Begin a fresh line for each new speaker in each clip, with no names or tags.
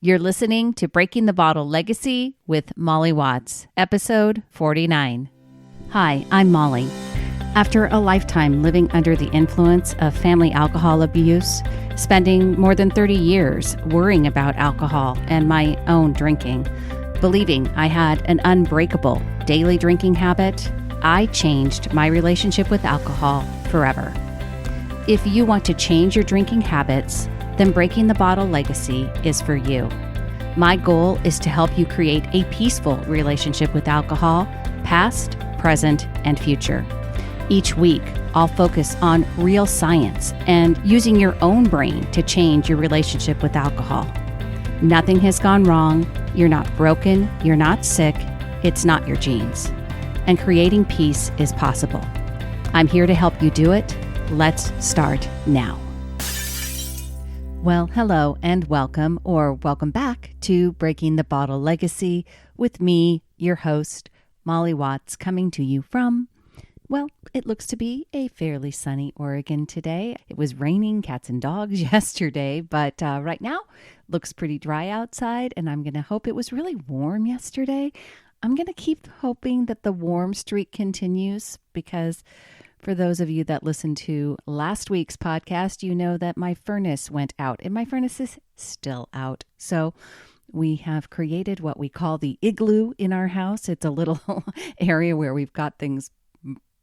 You're listening to Breaking the Bottle Legacy with Molly Watts, episode 49. Hi, I'm Molly. After a lifetime living under the influence of family alcohol abuse, spending more than 30 years worrying about alcohol and my own drinking, believing I had an unbreakable daily drinking habit, I changed my relationship with alcohol forever. If you want to change your drinking habits, then Breaking the Bottle Legacy is for you. My goal is to help you create a peaceful relationship with alcohol, past, present, and future. Each week, I'll focus on real science and using your own brain to change your relationship with alcohol. Nothing has gone wrong. You're not broken. You're not sick. It's not your genes. And creating peace is possible. I'm here to help you do it. Let's start now. Well, hello and welcome, or welcome back to Breaking the Bottle Legacy with me, your host, Molly Watts, coming to you from, well, it looks to be a fairly sunny Oregon today. It was raining cats and dogs yesterday, but right now looks pretty dry outside, and I'm going to hope it was really warm yesterday. I'm going to keep hoping that the warm streak continues because for those of you that listened to last week's podcast, you know that my furnace went out, and my furnace is still out. So we have created what we call the igloo in our house. It's a little area where we've got things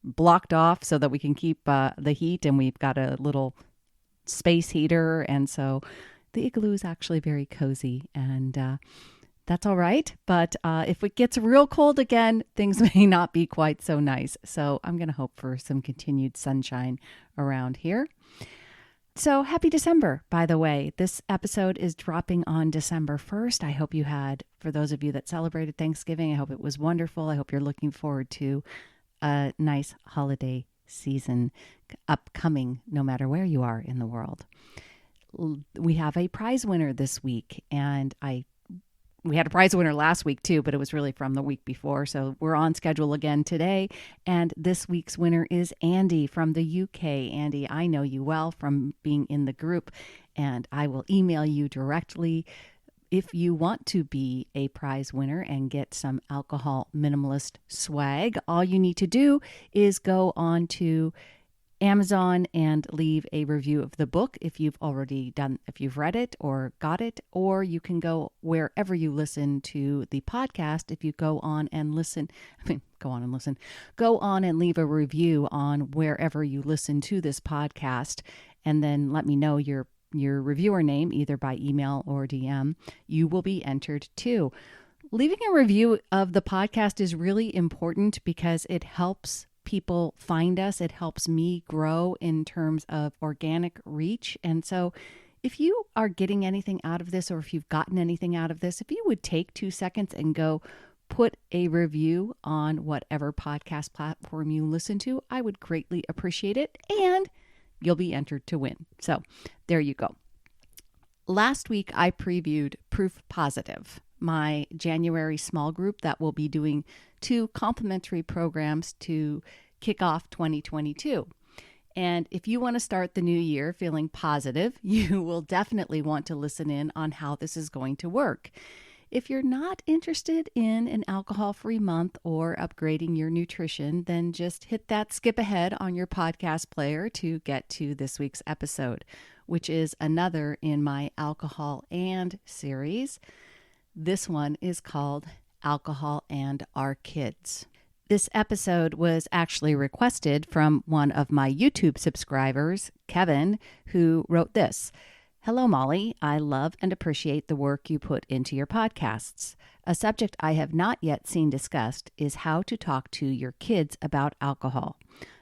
blocked off so that we can keep the heat, and we've got a little space heater. And so the igloo is actually very cozy, and that's all right. But if it gets real cold again, things may not be quite so nice. So I'm going to hope for some continued sunshine around here. So happy December, by the way. This episode is dropping on December 1st. I hope you had, for those of you that celebrated Thanksgiving, I hope it was wonderful. I hope you're looking forward to a nice holiday season upcoming, no matter where you are in the world. We have a prize winner this week, and we had a prize winner last week too, but it was really from the week before. So we're on schedule again today. And this week's winner is Andy from the UK. Andy, I know you well from being in the group, and I will email you directly if you want to be a prize winner and get some alcohol minimalist swag. All you need to do is go on to Amazon and leave a review of the book if you've read it or got it, or you can go wherever you listen to the podcast. If you go on and leave a review on wherever you listen to this podcast, and then let me know your reviewer name either by email or DM, you will be entered too. Leaving a review of the podcast is really important because it helps people find us. It helps me grow in terms of organic reach. And so if you are getting anything out of this, or if you've gotten anything out of this, if you would take 2 seconds and go put a review on whatever podcast platform you listen to, I would greatly appreciate it. And you'll be entered to win. So there you go. Last week, I previewed Proof Positive, my January small group that will be doing 2 complimentary programs to kick off 2022. And if you want to start the new year feeling positive, you will definitely want to listen in on how this is going to work. If you're not interested in an alcohol-free month or upgrading your nutrition, then just hit that skip ahead on your podcast player to get to this week's episode, which is another in my Alcohol and series. This one is called Alcohol and Our Kids. This episode was actually requested from one of my YouTube subscribers, Kevin, who wrote this. Hello, Molly. I love and appreciate the work you put into your podcasts. A subject I have not yet seen discussed is how to talk to your kids about alcohol.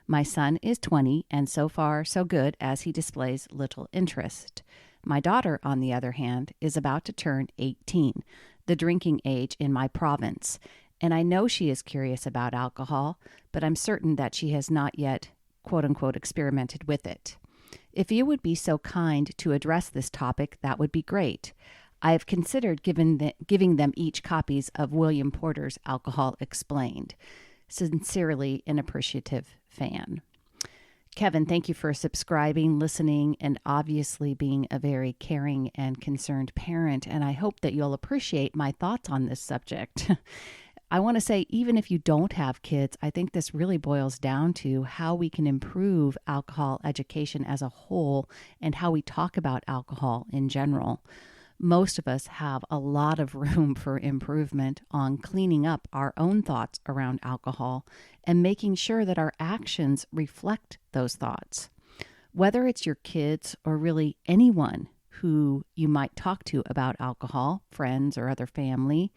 My son is 20, and so far so good as he displays little interest. My daughter, on the other hand, is about to turn 18, the drinking age in my province, and I know she is curious about alcohol, but I'm certain that she has not yet, quote-unquote, experimented with it. If you would be so kind to address this topic, that would be great. I have considered giving them each copies of William Porter's Alcohol Explained. Sincerely, an appreciative fan. Kevin, thank you for subscribing, listening, and obviously being a very caring and concerned parent. And I hope that you'll appreciate my thoughts on this subject. I want to say, even if you don't have kids, I think this really boils down to how we can improve alcohol education as a whole and how we talk about alcohol in general. Most of us have a lot of room for improvement on cleaning up our own thoughts around alcohol and making sure that our actions reflect those thoughts. Whether it's your kids or really anyone who you might talk to about alcohol, friends or other family,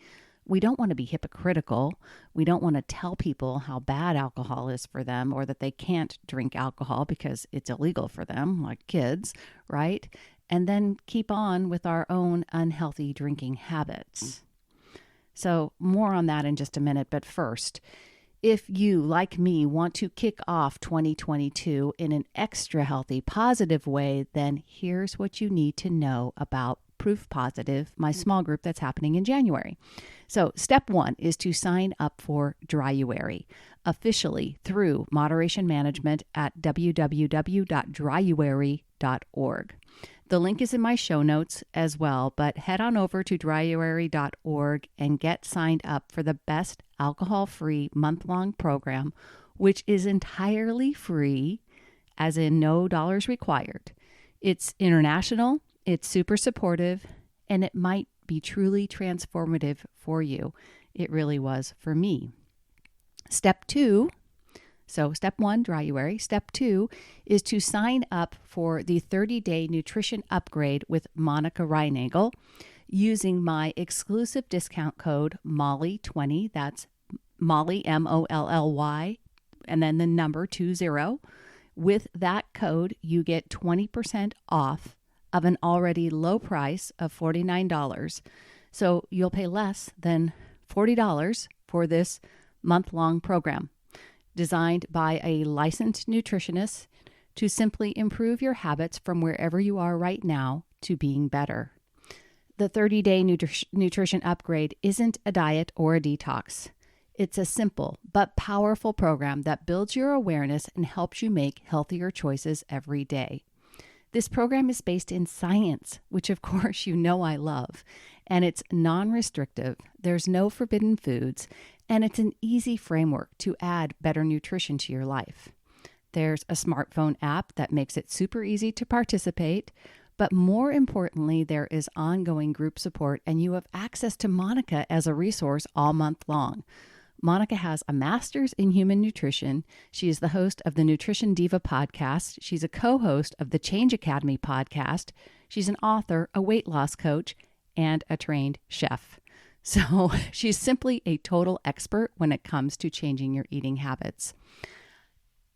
we don't want to be hypocritical. We don't want to tell people how bad alcohol is for them or that they can't drink alcohol because it's illegal for them, like kids, right? And then keep on with our own unhealthy drinking habits. So more on that in just a minute. But first, if you, like me, want to kick off 2022 in an extra healthy, positive way, then here's what you need to know about Proof Positive, my small group that's happening in January. So step one is to sign up for Dryuary officially through Moderation Management at www.dryuary.org. The link is in my show notes as well, but head on over to dryuary.org and get signed up for the best alcohol-free month-long program, which is entirely free, as in no dollars required. It's international, it's super supportive, and it might be truly transformative for you. It really was for me. Step two, so step one, Dryuary. Step two is to sign up for the 30-day nutrition upgrade with Monica Reinagel using my exclusive discount code MOLLY20. That's Molly, MOLLY, and then the number 20. With that code, you get 20% off of an already low price of $49. So you'll pay less than $40 for this month-long program, designed by a licensed nutritionist to simply improve your habits from wherever you are right now to being better. The 30-day nutrition upgrade isn't a diet or a detox. It's a simple but powerful program that builds your awareness and helps you make healthier choices every day. This program is based in science, which of course you know I love, and it's non-restrictive, there's no forbidden foods, and it's an easy framework to add better nutrition to your life. There's a smartphone app that makes it super easy to participate, but more importantly, there is ongoing group support and you have access to Monica as a resource all month long. Monica has a master's in human nutrition. She is the host of the Nutrition Diva podcast. She's a co-host of the Change Academy podcast. She's an author, a weight loss coach, and a trained chef. So she's simply a total expert when it comes to changing your eating habits.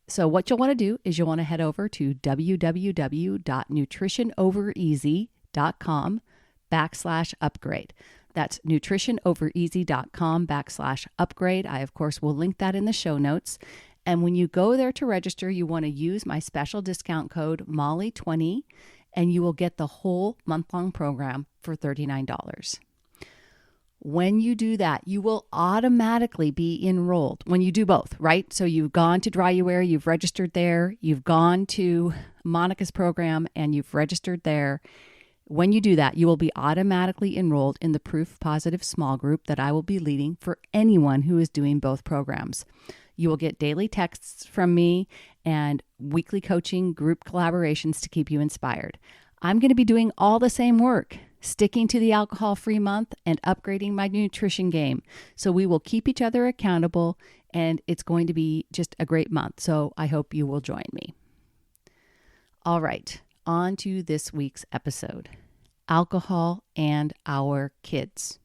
So what you'll want to do is you'll want to head over to www.nutritionovereasy.com/upgrade. That's nutritionovereasy.com/upgrade. I, of course, will link that in the show notes. And when you go there to register, you want to use my special discount code MOLLY20, and you will get the whole month-long program for $39. When you do that, you will automatically be enrolled when you do both, right? So you've gone to Dryuary, you've registered there, you've gone to Monica's program, and you've registered there. When you do that, you will be automatically enrolled in the Proof Positive small group that I will be leading for anyone who is doing both programs. You will get daily texts from me and weekly coaching group collaborations to keep you inspired. I'm going to be doing all the same work, sticking to the alcohol-free month and upgrading my nutrition game. So we will keep each other accountable, and it's going to be just a great month. So I hope you will join me. All right, on to this week's episode, alcohol and our kids.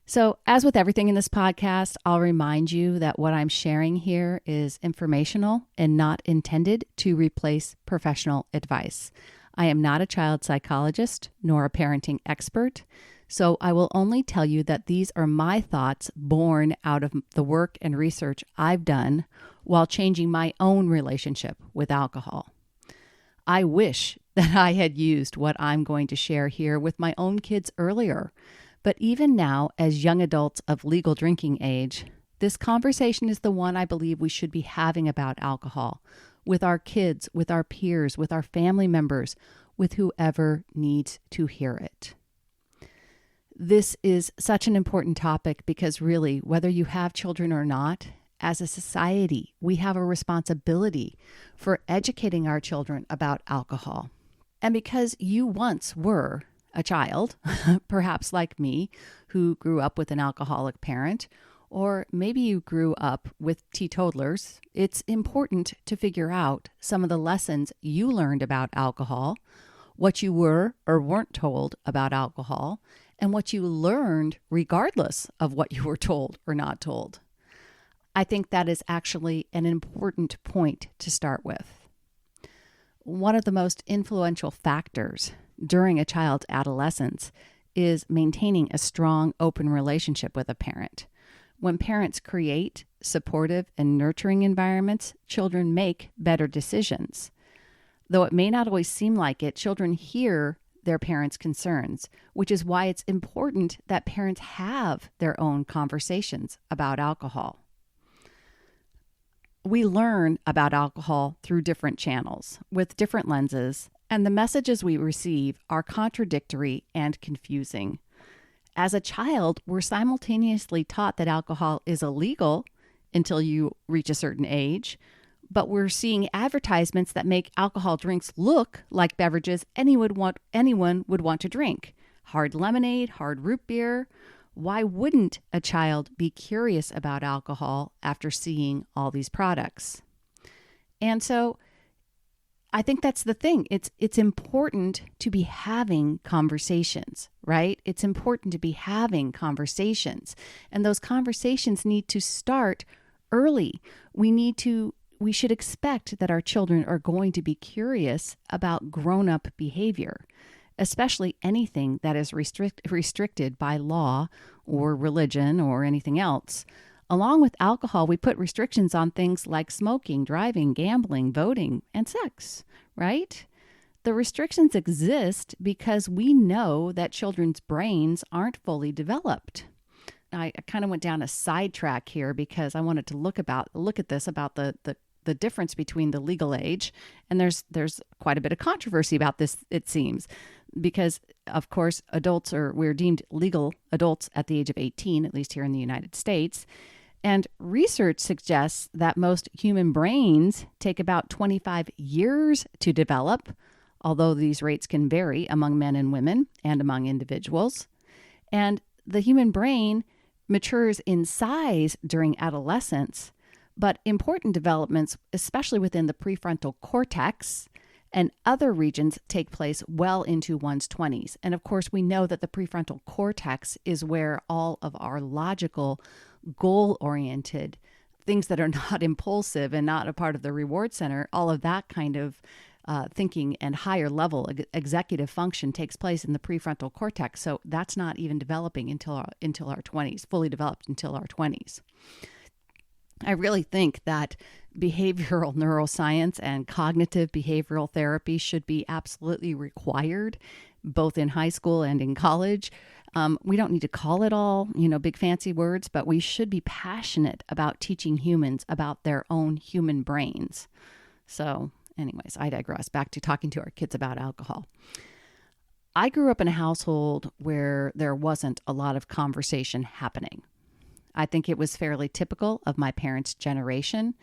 So as with everything in this podcast, I'll remind you that what I'm sharing here is informational and not intended to replace professional advice. I am not a child psychologist nor a parenting expert, so I will only tell you that these are my thoughts born out of the work and research I've done while changing my own relationship with alcohol. I wish that I had used what I'm going to share here with my own kids earlier, but even now, as young adults of legal drinking age, this conversation is the one I believe we should be having about alcohol, with our kids, with our peers, with our family members, with whoever needs to hear it. This is such an important topic because really, whether you have children or not, as a society, we have a responsibility for educating our children about alcohol. And because you once were a child, perhaps like me, who grew up with an alcoholic parent, or maybe you grew up with teetotalers, it's important to figure out some of the lessons you learned about alcohol, what you were or weren't told about alcohol, and what you learned regardless of what you were told or not told. I think that is actually an important point to start with. One of the most influential factors during a child's adolescence is maintaining a strong, open relationship with a parent. When parents create supportive and nurturing environments, children make better decisions. Though it may not always seem like it, children hear their parents' concerns, which is why it's important that parents have their own conversations about alcohol. We learn about alcohol through different channels, with different lenses, and the messages we receive are contradictory and confusing. As a child, we're simultaneously taught that alcohol is illegal until you reach a certain age, but we're seeing advertisements that make alcohol drinks look like beverages anyone would want to drink. Hard lemonade, hard root beer. Why wouldn't a child be curious about alcohol after seeing all these products? And so I think that's the thing. It's important to be having conversations, right? It's important to be having conversations. And those conversations need to start early. We should expect that our children are going to be curious about grown-up behavior, especially anything that is restricted by law or religion or anything else. Along with alcohol, we put restrictions on things like smoking, driving, gambling, voting, and sex, right? The restrictions exist because we know that children's brains aren't fully developed. I kind of went down a sidetrack here because I wanted to look at this about the difference between the legal age, and there's quite a bit of controversy about this, it seems, because of course we're deemed legal adults at the age of 18, at least here in the United States. And research suggests that most human brains take about 25 years to develop, although these rates can vary among men and women and among individuals. And the human brain matures in size during adolescence, but important developments, especially within the prefrontal cortex and other regions, take place well into one's 20s. And of course, we know that the prefrontal cortex is where all of our logical, goal-oriented things that are not impulsive and not a part of the reward center, all of that kind of thinking and higher level executive function takes place in the prefrontal cortex. So that's not even developing until our 20s, fully developed until our 20s. I really think that behavioral neuroscience and cognitive behavioral therapy should be absolutely required, both in high school and in college. We don't need to call it all, big fancy words, but we should be passionate about teaching humans about their own human brains. So anyways, I digress. Back to talking to our kids about alcohol. I grew up in a household where there wasn't a lot of conversation happening. I think it was fairly typical of my parents' generation.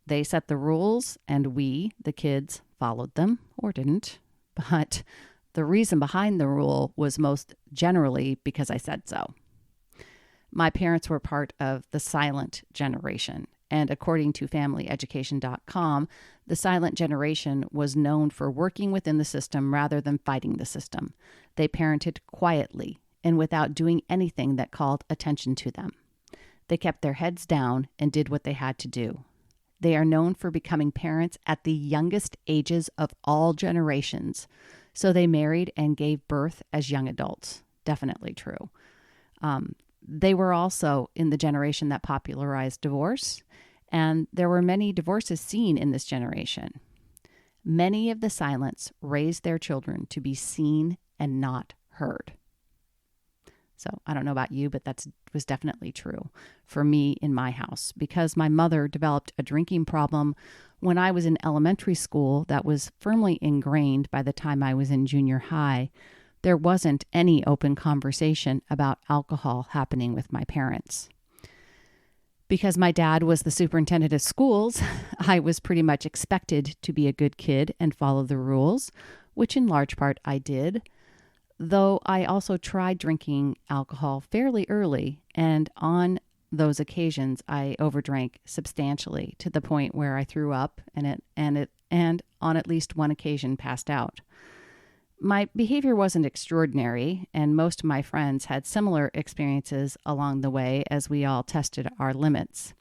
They set the rules and we, the kids, followed them or didn't. But the reason behind the rule was most generally because I said so. My parents were part of the silent generation. And according to familyeducation.com, the silent generation was known for working within the system rather than fighting the system. They parented quietly and without doing anything that called attention to them. They kept their heads down and did what they had to do. They are known for becoming parents at the youngest ages of all generations. So they married and gave birth as young adults. Definitely true. They were also in the generation that popularized divorce, and there were many divorces seen in this generation. Many of the silents raised their children to be seen and not heard. So I don't know about you, but that was definitely true for me in my house because my mother developed a drinking problem when I was in elementary school that was firmly ingrained by the time I was in junior high. There wasn't any open conversation about alcohol happening with my parents. Because my dad was the superintendent of schools, I was pretty much expected to be a good kid and follow the rules, which in large part I did. Though I also tried drinking alcohol fairly early, and on those occasions I overdrank substantially to the point where I threw up and on at least one occasion passed out. My behavior wasn't extraordinary, and most of my friends had similar experiences along the way as we all tested our limits.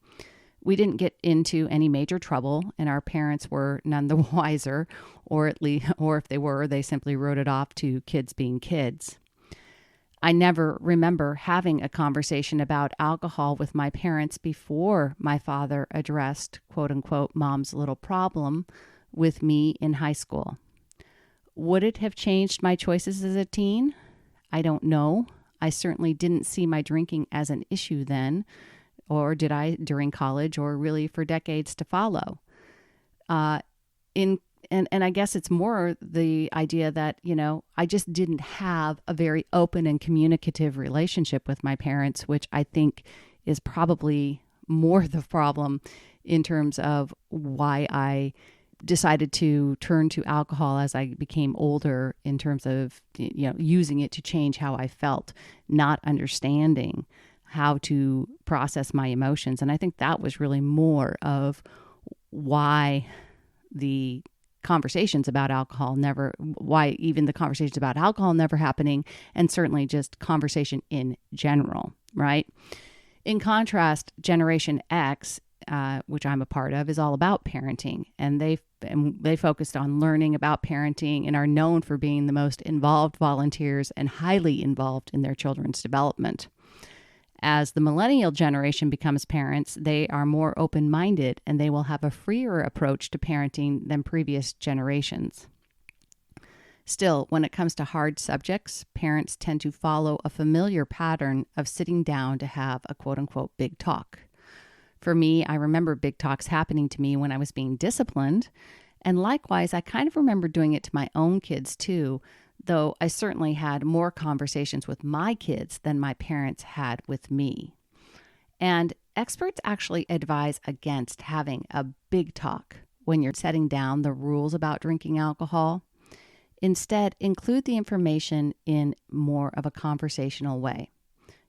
We didn't get into any major trouble, and our parents were none the wiser, or if they were, they simply wrote it off to kids being kids. I never remember having a conversation about alcohol with my parents before my father addressed, quote unquote, mom's little problem with me in high school. Would it have changed my choices as a teen? I don't know. I certainly didn't see my drinking as an issue then, or did I during college, or really for decades to follow. And I guess it's more the idea that, I just didn't have a very open and communicative relationship with my parents, which I think is probably more the problem in terms of why I decided to turn to alcohol as I became older in terms of, using it to change how I felt, not understanding how to process my emotions. And I think that was really more of why the conversations about alcohol never happening, and certainly just conversation in general, right? In contrast, Generation X, which I'm a part of, is all about parenting, and they focused on learning about parenting and are known for being the most involved volunteers and highly involved in their children's development. As the millennial generation becomes parents, they are more open-minded and they will have a freer approach to parenting than previous generations. Still, when it comes to hard subjects, parents tend to follow a familiar pattern of sitting down to have a quote-unquote big talk. For me, I remember big talks happening to me when I was being disciplined, and likewise, I kind of remember doing it to my own kids too, though I certainly had more conversations with my kids than my parents had with me. And experts actually advise against having a big talk when you're setting down the rules about drinking alcohol. Instead, include the information in more of a conversational way.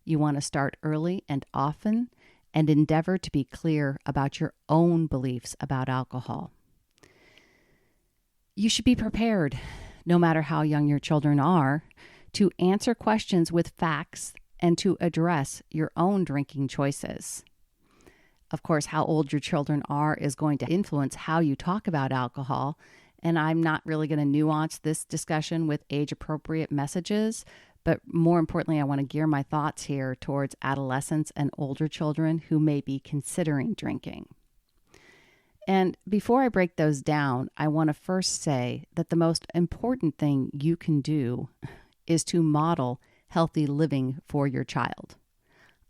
You want to start early and often, and endeavor to be clear about your own beliefs about alcohol. You should be prepared, no matter how young your children are, to answer questions with facts and to address your own drinking choices. Of course, how old your children are is going to influence how you talk about alcohol, and I'm not really going to nuance this discussion with age-appropriate messages, but more importantly, I want to gear my thoughts here towards adolescents and older children who may be considering drinking. And before I break those down, I want to first say that the most important thing you can do is to model healthy living for your child.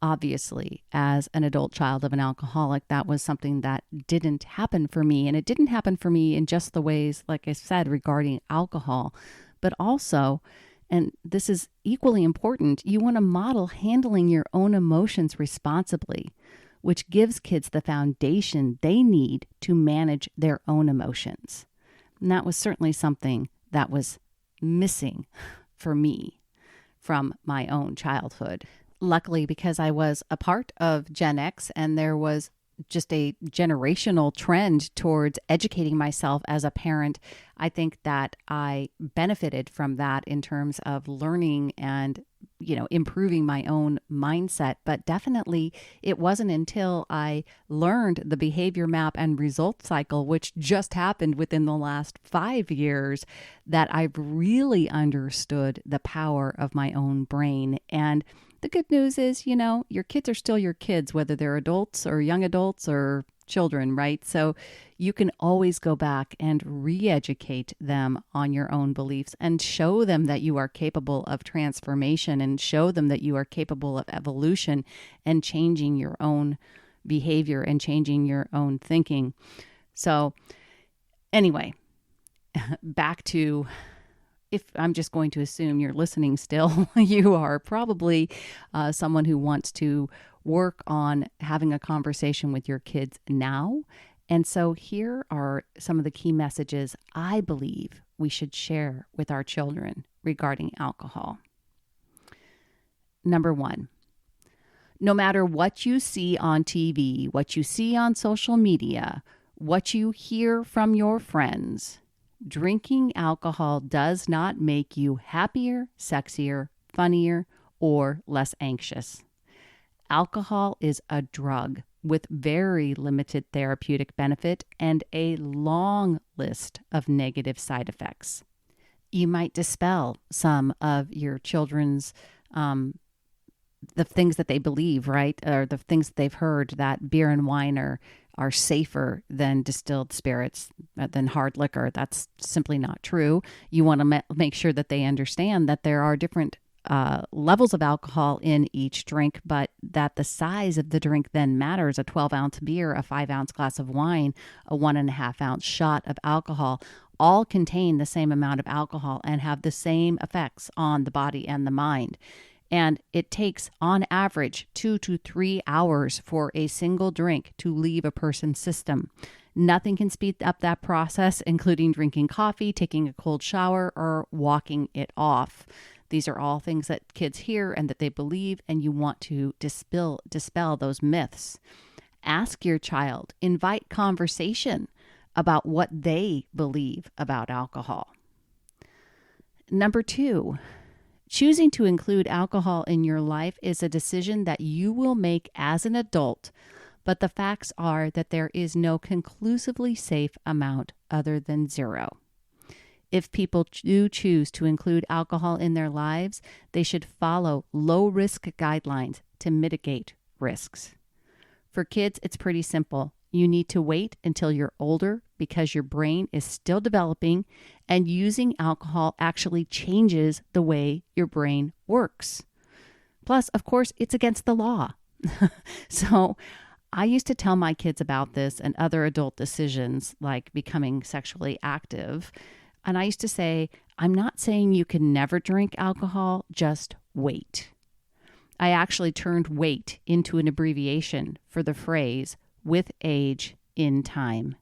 Obviously, as an adult child of an alcoholic, that was something that didn't happen for me. And it didn't happen for me in just the ways, like I said, regarding alcohol, but also, and this is equally important, you want to model handling your own emotions responsibly, which gives kids the foundation they need to manage their own emotions. And that was certainly something that was missing for me from my own childhood. Luckily, because I was a part of Gen X and there was just a generational trend towards educating myself as a parent, I think that I benefited from that in terms of learning and, improving my own mindset. But definitely it wasn't until I learned the behavior map and result cycle, which just happened within the last 5 years, that I've really understood the power of my own brain. And the good news is, your kids are still your kids, whether they're adults or young adults or children, right? So you can always go back and re-educate them on your own beliefs and show them that you are capable of transformation and show them that you are capable of evolution and changing your own behavior and changing your own thinking. So anyway, back to, if I'm just going to assume you're listening still, you are probably someone who wants to work on having a conversation with your kids now. And so here are some of the key messages I believe we should share with our children regarding alcohol. Number one, no matter what you see on TV, what you see on social media, what you hear from your friends, drinking alcohol does not make you happier, sexier, funnier, or less anxious. Alcohol is a drug with very limited therapeutic benefit and a long list of negative side effects. You might dispel some of your children's the things that they believe, right? Or the things that they've heard that beer and wine are safer than distilled spirits, than hard liquor. That's simply not true. You want to make sure that they understand that there are different levels of alcohol in each drink, but that the size of the drink then matters. A 12-ounce beer, a 5-ounce glass of wine, a 1.5-ounce shot of alcohol all contain the same amount of alcohol and have the same effects on the body and the mind. And it takes, on average, 2 to 3 hours for a single drink to leave a person's system. Nothing can speed up that process, including drinking coffee, taking a cold shower, or walking it off. These are all things that kids hear and that they believe, and you want to dispel those myths. Ask your child, invite conversation about what they believe about alcohol. Number 2, choosing to include alcohol in your life is a decision that you will make as an adult, but the facts are that there is no conclusively safe amount other than 0. If people do choose to include alcohol in their lives, they should follow low-risk guidelines to mitigate risks. For kids, it's pretty simple. You need to wait until you're older because your brain is still developing, and using alcohol actually changes the way your brain works. Plus, of course, it's against the law. So I used to tell my kids about this and other adult decisions like becoming sexually active. And I used to say, I'm not saying you can never drink alcohol, just wait. I actually turned wait into an abbreviation for the phrase with age in time.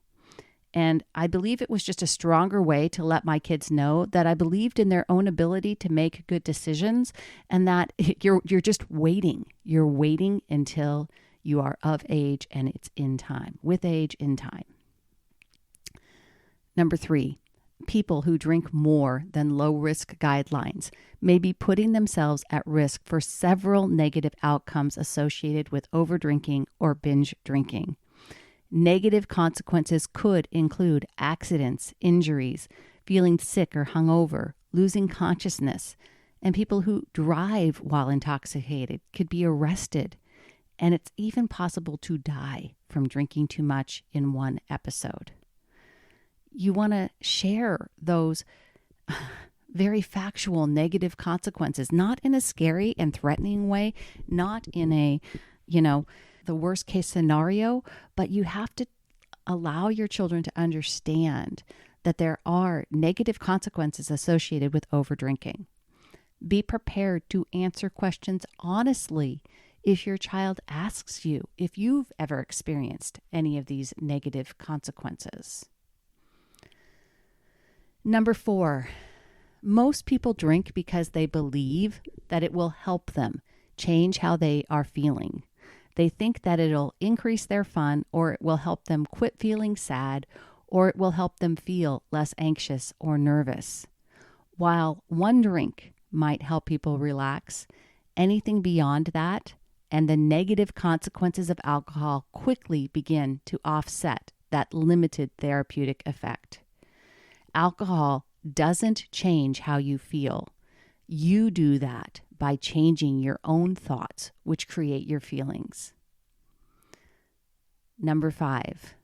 And I believe it was just a stronger way to let my kids know that I believed in their own ability to make good decisions and that you're just waiting. You're waiting until you are of age and it's in time, with age in time. Number 3, people who drink more than low-risk guidelines may be putting themselves at risk for several negative outcomes associated with overdrinking or binge drinking. Negative consequences could include accidents, injuries, feeling sick or hungover, losing consciousness, and people who drive while intoxicated could be arrested. And it's even possible to die from drinking too much in one episode. You want to share those very factual negative consequences, not in a scary and threatening way, not in a, the worst case scenario, but you have to allow your children to understand that there are negative consequences associated with overdrinking. Be prepared to answer questions honestly if your child asks you if you've ever experienced any of these negative consequences. Number 4, most people drink because they believe that it will help them change how they are feeling. They think that it'll increase their fun, or it will help them quit feeling sad, or it will help them feel less anxious or nervous. While one drink might help people relax, anything beyond that and the negative consequences of alcohol quickly begin to offset that limited therapeutic effect. Alcohol doesn't change how you feel. You do that by changing your own thoughts, which create your feelings. Number 5,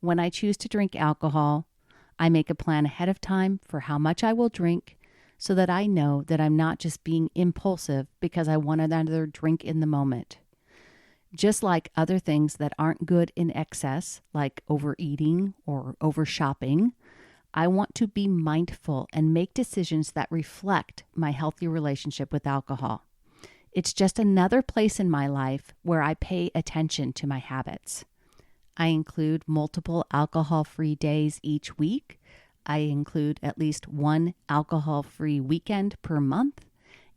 when I choose to drink alcohol, I make a plan ahead of time for how much I will drink so that I know that I'm not just being impulsive because I want another drink in the moment. Just like other things that aren't good in excess, like overeating or over shopping, I want to be mindful and make decisions that reflect my healthy relationship with alcohol. It's just another place in my life where I pay attention to my habits. I include multiple alcohol-free days each week. I include at least one alcohol-free weekend per month,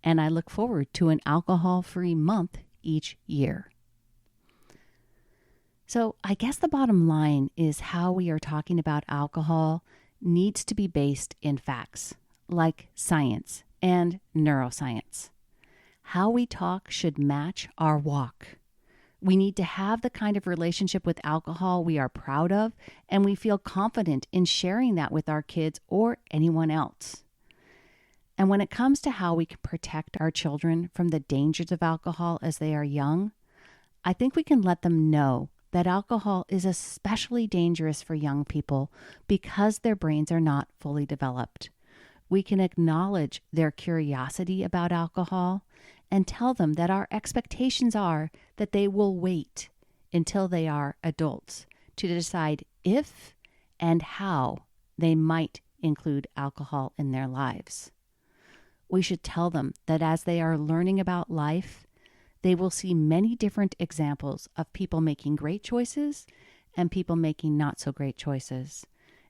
and I look forward to an alcohol-free month each year. So I guess the bottom line is how we are talking about alcohol needs to be based in facts, like science and neuroscience. How we talk should match our walk. We need to have the kind of relationship with alcohol we are proud of, and we feel confident in sharing that with our kids or anyone else. And when it comes to how we can protect our children from the dangers of alcohol as they are young, I think we can let them know that alcohol is especially dangerous for young people because their brains are not fully developed. We can acknowledge their curiosity about alcohol and tell them that our expectations are that they will wait until they are adults to decide if and how they might include alcohol in their lives. We should tell them that as they are learning about life, they will see many different examples of people making great choices and people making not so great choices.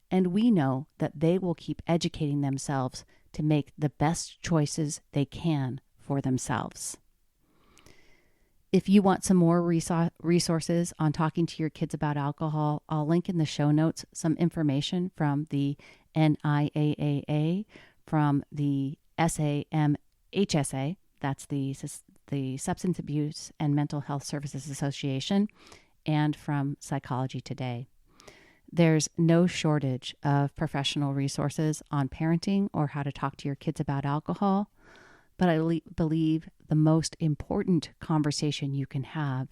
And we know that they will keep educating themselves to make the best choices they can for themselves. If you want some more resources on talking to your kids about alcohol, I'll link in the show notes some information from the NIAAA, from the SAMHSA, that's the Substance Abuse and Mental Health Services Association, and from Psychology Today. There's no shortage of professional resources on parenting or how to talk to your kids about alcohol, but I believe the most important conversation you can have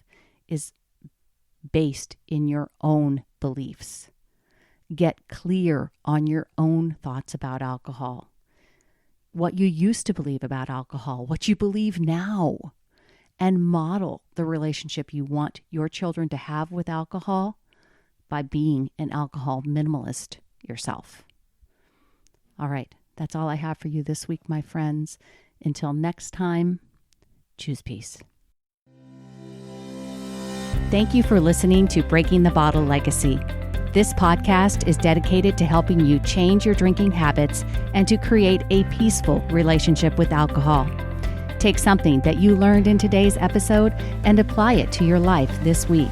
is based in your own beliefs. Get clear on your own thoughts about alcohol. What you used to believe about alcohol, what you believe now, and model the relationship you want your children to have with alcohol by being an alcohol minimalist yourself. All right, that's all I have for you this week, my friends. Until next time, choose peace. Thank you for listening to Breaking the Bottle Legacy. This podcast is dedicated to helping you change your drinking habits and to create a peaceful relationship with alcohol. Take something that you learned in today's episode and apply it to your life this week.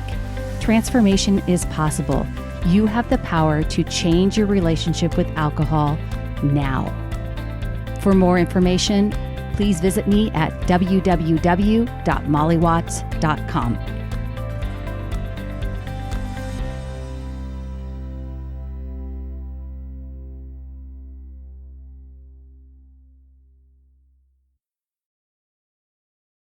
Transformation is possible. You have the power to change your relationship with alcohol now. For more information, please visit me at www.mollywatts.com.